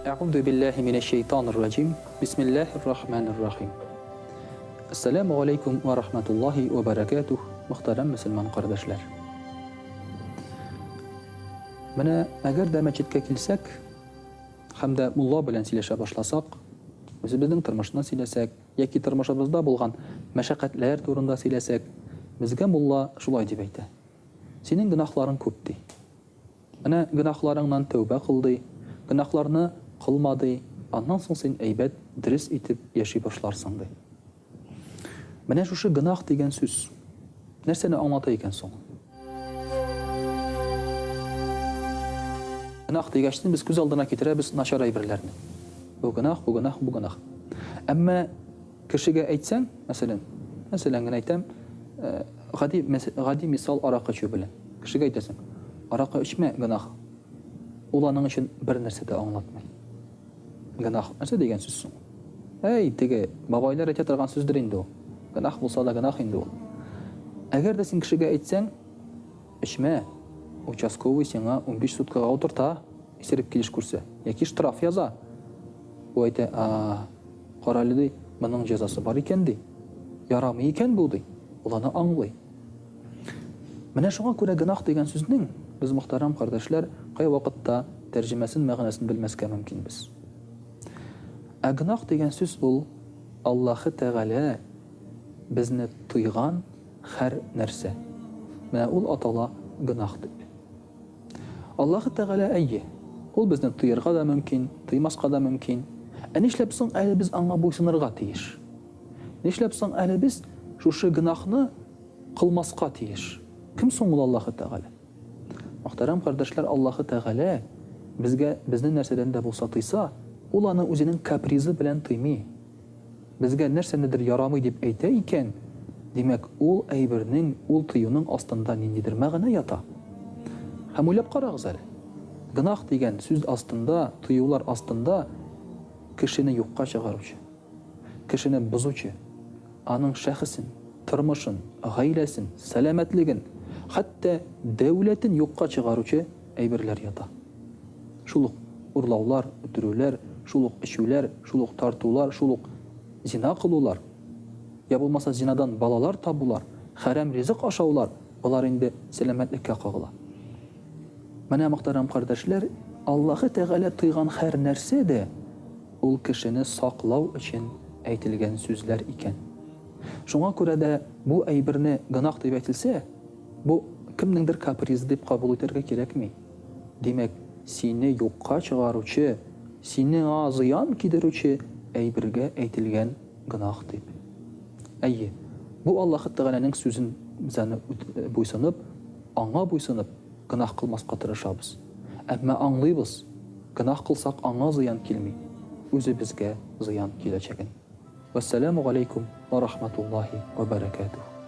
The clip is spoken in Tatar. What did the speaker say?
أعوذ بالله من الشيطان الرجيم بسم الله الرحمن الرحيم Assalamu alaikum wa rahmatullahi wa barakatuh. Muhtaram musulmon qardoshlar. Mana agarda masjidga kelsak hamda mullo bilan silasha boshlasak, o'zimizning turmushni silasak yoki turmushimizda bo'lgan mashaqqatlar to'g'risida silasak, bizga mullo shulay deb aytadi. Sening gunohlaring ko'p dey. Ana gunohlaringdan tavba qildi, gunohlarni qilmadi, ondan so'ng sen aybat diris etib yashay boshlarsan dey. Mana shu gunoh degan so'z narsani anglatar ekan so'ng. Gunoh degashni biz ko'z oldina keltiramiz nashar aybirlarni. Bu gunoh, bu gunoh, bu gunoh. Ammo kishiga aytsang, masalan aytam, g'adi misol aroq ichish bilan. Kishiga aytasan, aroq ichma gunoh. Ularning uchun bir narsada anglatmay. Gunoh narsa degan so'z so'ng. Ey, tege babaylar aytadigan so'zdir endi u. Gunoh bo'lsa da gunoh endi u. Agarda sen kishiga aytsang, ichma, uchastkovoy senga 15 sutkaga o'tirta, isirib kelish kursi yoki shtraf yoza. U ayta, qaralidi, buning jazosi bor ekan dey. Yaramay ekan bu dey. Ularni anglay. Mana shunga ko'ra gunoh degan so'zning biz muhtaram qardoshlar qay vaqtda tarjimasini, ma'nosini bilmasga mumkinmiz. Gunoh degan so'z bu Alloh Taala bizni tuygan har narsa. Mana ul atala gunohdir. Alloh Taala ayyi. Ul bizni tuyirga da mumkin, tuymasga da mumkin. Nishlab so'ng ali biz anga bo'ysunirga teyish. Nishlab so'ng ali biz shu gunohni qilmasga teyish. Kim so'ng Alloh Taala? Muhtaram qardoshlar, Alloh Taala bizga bizni narsadan da bo'lsa tuysa, ularni o'zining kaprizi bilan tuymay. Bizga narsanidir yaramay deb aytay ekan, demak ul aybirning, ul tuyuning ostida nindidir ma'na yota. Ham o'ylab qarag'iz. Gunoh degan so'z ostida, tuyular ostida kishini yo'qqa chiqaruvchi, kishini buzuvchi, aning shaxsin, turmushin, g'aylasin, salomatligin, hatto davlatin yo'qqa chiqaruvchi aybirlar yota. Shuluq urlovlar, o'tiruvlar, shuluq ishuvlar, shuluq tortuvlar, shuluq zina qiluvlar. Ya bo'lmasa zinadan balalar tabular, haram rizq oshuvlar, bular endi salomatlikka qog'ila. Mana muhtaram qardoshlar, Alloh Taala tuygan har narsada ul kishini saqlov uchun aytilgan so'zlar ekan. Shunga ko'ra da bu aybirni gunoh deb aytilsa, bu kimningdir kaprizi deb qabul etarga kerakmi? Demak, seni yo'qqa chiqaruvchi, seni ziyon keltiruvchi aybirga aytilgan gunoh deb. Ayyi, bu Alloh Taolaning so'zin bizani bo'ysunib, anga bo'ysunib gunoh qilmasga tirishamiz. Ammo anglaymiz, gunoh qilsak anga ziyon kelmay, o'zi bizga ziyon kelajagin. Vassalamu alaykum va rahmatullohi va barakatuh.